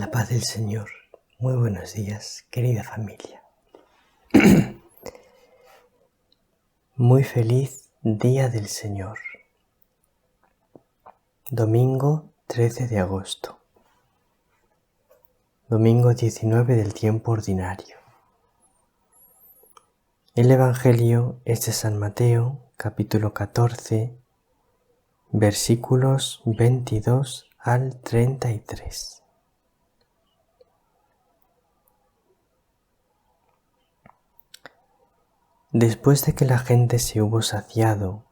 La paz del Señor. Muy buenos días, querida familia. Muy feliz Día del Señor. Domingo 13 de agosto. Domingo 19 del tiempo ordinario. El Evangelio es de San Mateo, capítulo 14, versículos 22 al 33. Después de que la gente se hubo saciado,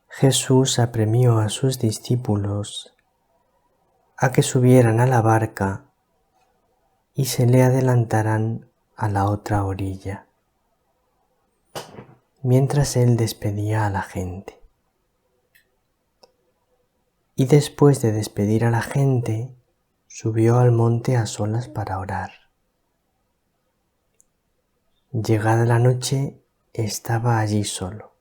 Jesús apremió a sus discípulos a que subieran a la barca y se le adelantaran a la otra orilla, mientras él despedía a la gente. Y después de despedir a la gente, subió al monte a solas para orar. Llegada la noche, estaba allí solo.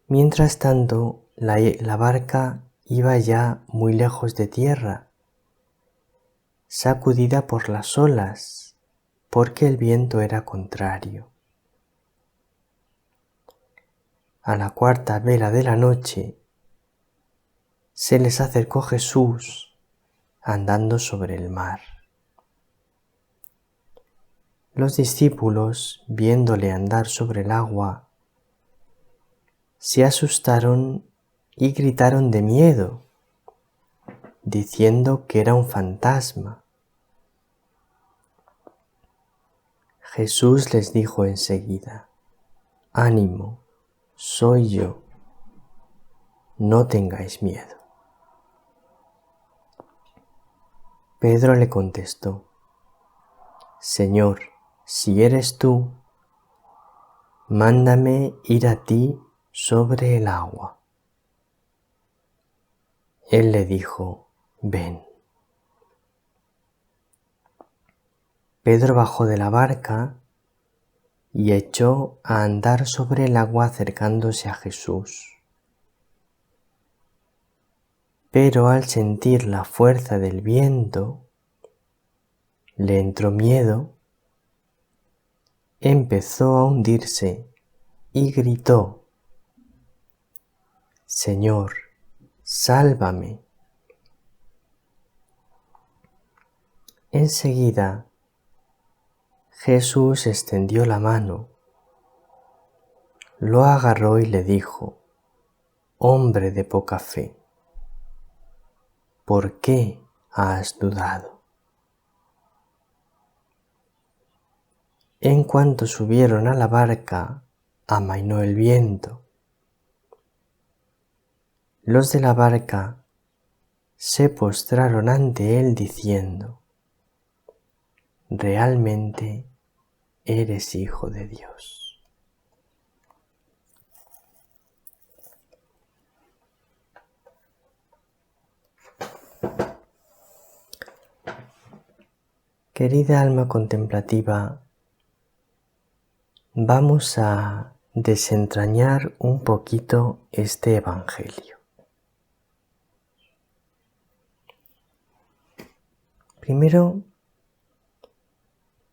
Mientras tanto, la barca iba ya muy lejos de tierra, sacudida por las olas, porque el viento era contrario. A la cuarta vela de la noche, se les acercó Jesús andando sobre el mar. Los discípulos, viéndole andar sobre el agua, se asustaron y gritaron de miedo, diciendo que era un fantasma. Jesús les dijo enseguida: «Ánimo, soy yo, no tengáis miedo». Pedro le contestó: «Señor, si eres tú, mándame ir a ti sobre el agua». Él le dijo: «Ven». Pedro bajó de la barca y echó a andar sobre el agua acercándose a Jesús. Pero al sentir la fuerza del viento, le entró miedo, empezó a hundirse y gritó: «Señor, sálvame». Enseguida, Jesús extendió la mano, lo agarró y le dijo: «Hombre de poca fe, ¿por qué has dudado?». En cuanto subieron a la barca, amainó el viento. Los de la barca se postraron ante él diciendo: «Realmente eres Hijo de Dios». Querida alma contemplativa, vamos a desentrañar un poquito este Evangelio. Primero,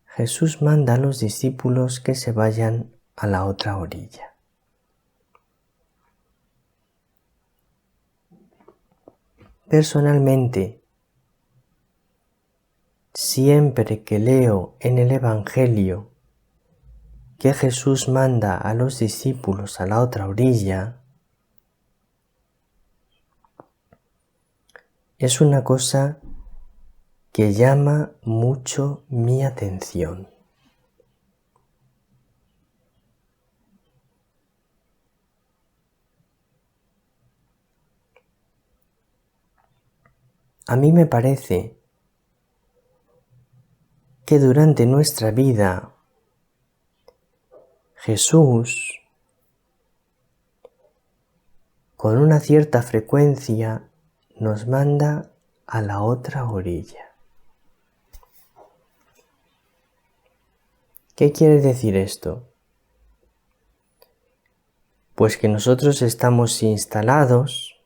Jesús manda a los discípulos que se vayan a la otra orilla. Personalmente, siempre que leo en el Evangelio que Jesús manda a los discípulos a la otra orilla, es una cosa que llama mucho mi atención. A mí me parece que durante nuestra vida Jesús, con una cierta frecuencia, nos manda a la otra orilla. ¿Qué quiere decir esto? Pues que nosotros estamos instalados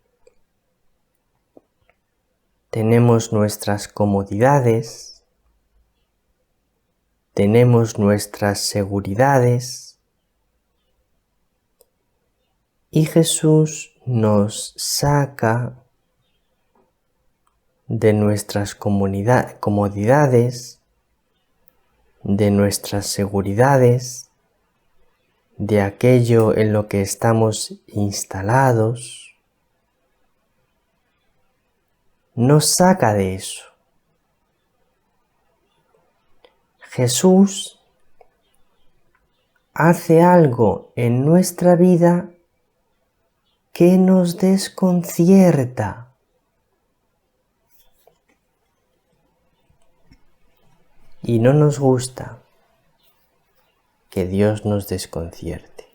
tenemos nuestras comodidades, tenemos nuestras seguridades y Jesús nos saca de nuestras comodidades, de nuestras seguridades, de aquello en lo que estamos instalados, nos saca de eso. Jesús hace algo en nuestra vida que nos desconcierta. Y no nos gusta que Dios nos desconcierte.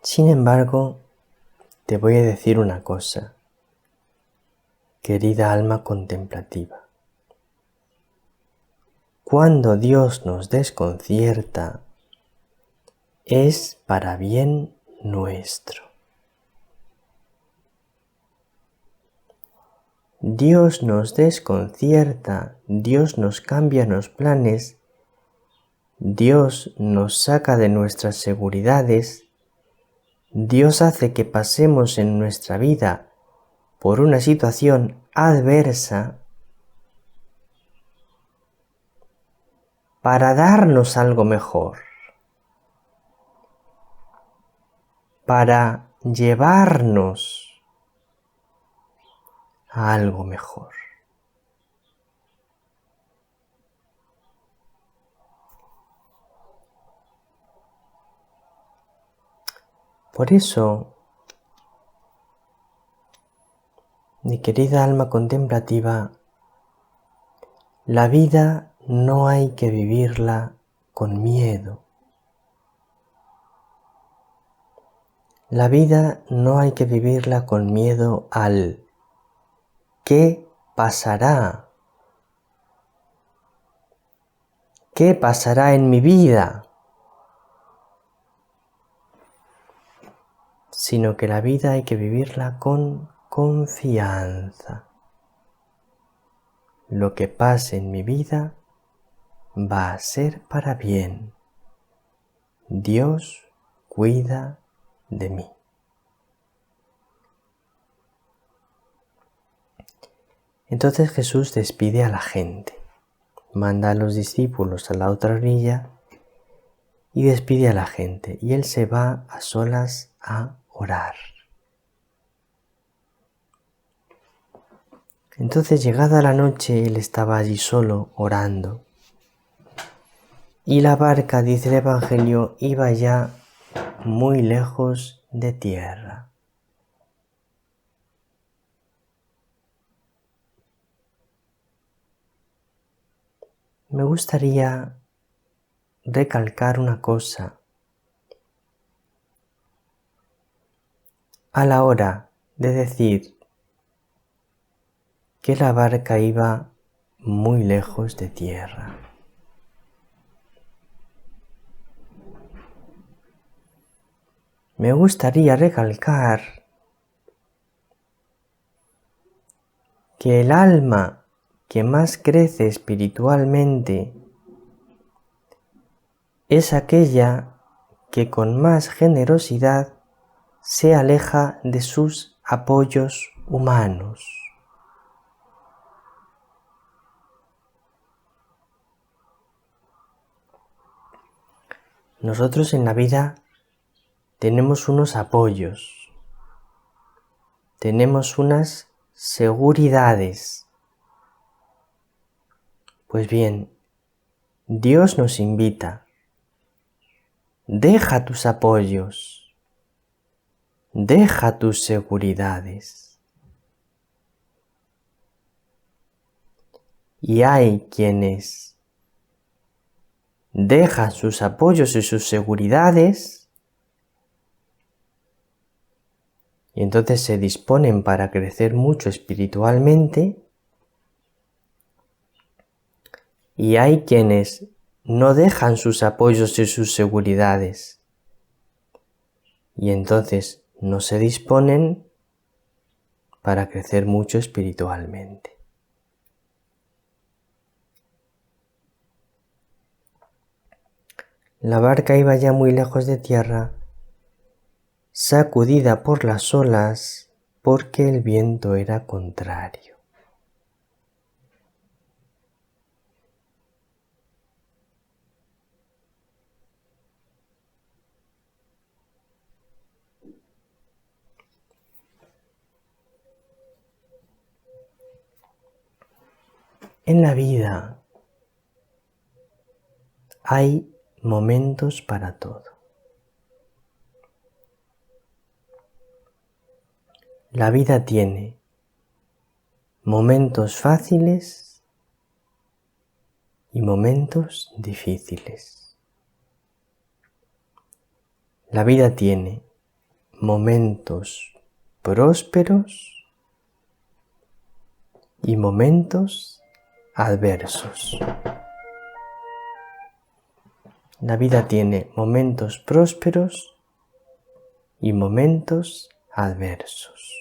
Sin embargo, te voy a decir una cosa, querida alma contemplativa. Cuando Dios nos desconcierta, es para bien nuestro. Dios nos desconcierta, Dios nos cambia los planes, Dios nos saca de nuestras seguridades, Dios hace que pasemos en nuestra vida por una situación adversa para darnos algo mejor, para llevarnos a algo mejor. Por eso, mi querida alma contemplativa, la vida no hay que vivirla con miedo. La vida no hay que vivirla con miedo al ¿qué pasará? ¿Qué pasará en mi vida? Sino que la vida hay que vivirla con confianza. Lo que pase en mi vida va a ser para bien. Dios cuida de mí. Entonces Jesús despide a la gente, manda a los discípulos a la otra orilla y despide a la gente, y Él se va a solas a orar. Entonces, llegada la noche, Él estaba allí solo orando, y la barca, dice el Evangelio, iba ya muy lejos de tierra. Me gustaría recalcar una cosa. A la hora de decir que la barca iba muy lejos de tierra. Me gustaría recalcar que el alma que más crece espiritualmente es aquella que con más generosidad se aleja de sus apoyos humanos. Nosotros en la vida tenemos unos apoyos, tenemos unas seguridades. Pues bien, Dios nos invita, deja tus apoyos, deja tus seguridades. Y hay quienes dejan sus apoyos y sus seguridades y entonces se disponen para crecer mucho espiritualmente, y hay quienes no dejan sus apoyos y sus seguridades y entonces no se disponen para crecer mucho espiritualmente. La barca iba ya muy lejos de tierra, sacudida por las olas porque el viento era contrario. En la vida hay momentos para todo. La vida tiene momentos fáciles y momentos difíciles. La vida tiene momentos prósperos y momentos adversos. La vida tiene momentos prósperos y momentos adversos.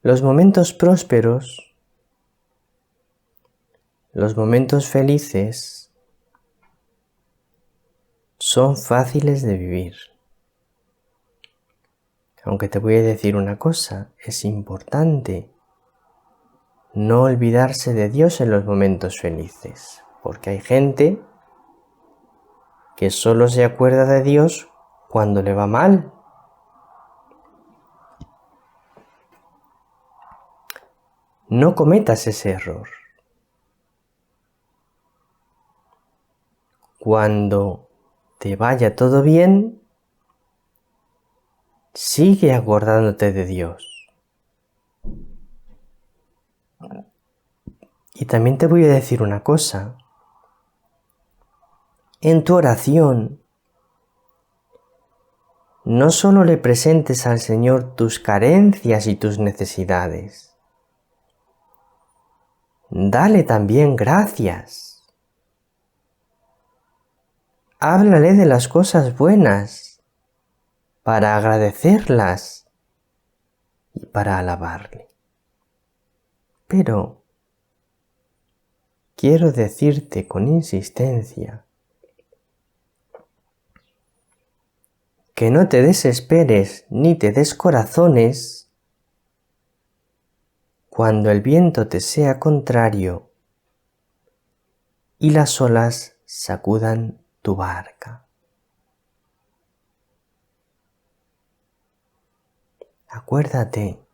Los momentos prósperos, los momentos felices, son fáciles de vivir. Aunque te voy a decir una cosa, es importante no olvidarse de Dios en los momentos felices, porque hay gente que solo se acuerda de Dios cuando le va mal. No cometas ese error. Cuando te vaya todo bien, sigue acordándote de Dios. Y también te voy a decir una cosa. En tu oración, no solo le presentes al Señor tus carencias y tus necesidades, dale también gracias. Háblale de las cosas buenas para agradecerlas y para alabarle. Pero quiero decirte con insistencia que no te desesperes ni te descorazones cuando el viento te sea contrario y las olas sacudan tu barca. Acuérdate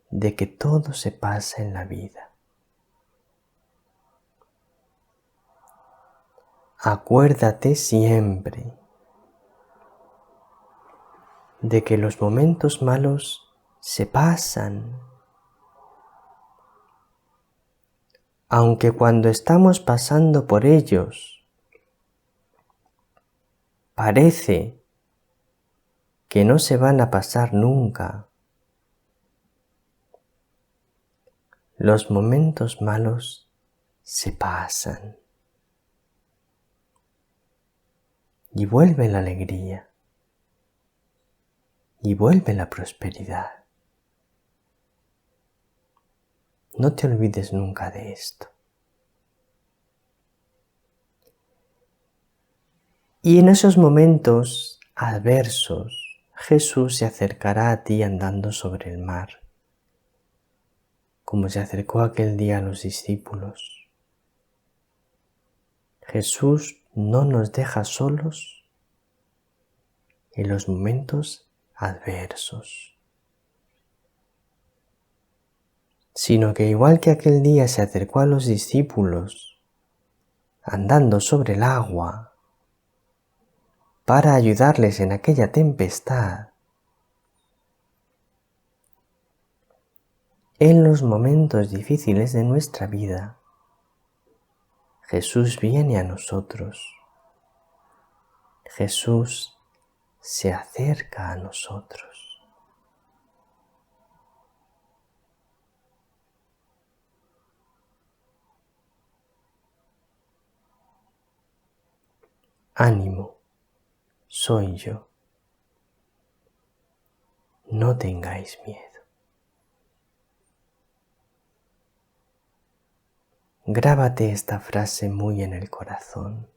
de que todo se pasa en la vida. Acuérdate siempre de que los momentos malos se pasan. Aunque cuando estamos pasando por ellos parece que no se van a pasar nunca, los momentos malos se pasan y vuelve la alegría y vuelve la prosperidad. No te olvides nunca de esto. Y en esos momentos adversos, Jesús se acercará a ti andando sobre el mar, como se acercó aquel día a los discípulos. Jesús no nos deja solos en los momentos adversos, sino que igual que aquel día se acercó a los discípulos andando sobre el agua para ayudarles en aquella tempestad, en los momentos difíciles de nuestra vida, Jesús viene a nosotros. Jesús se acerca a nosotros. Ánimo, soy yo. No tengáis miedo. Grábate esta frase muy en el corazón.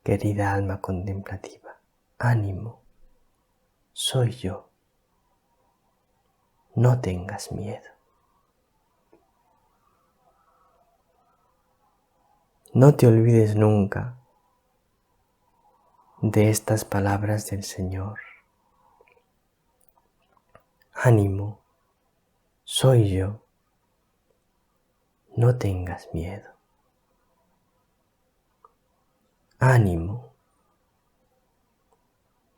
Querida alma contemplativa, ánimo, soy yo. No tengas miedo. No te olvides nunca de estas palabras del Señor. Ánimo, soy yo. No tengas miedo. Ánimo,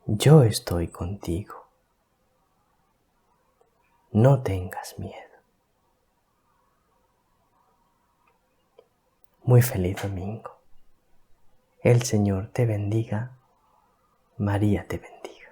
yo estoy contigo. No tengas miedo. Muy feliz domingo. El Señor te bendiga. María te bendiga.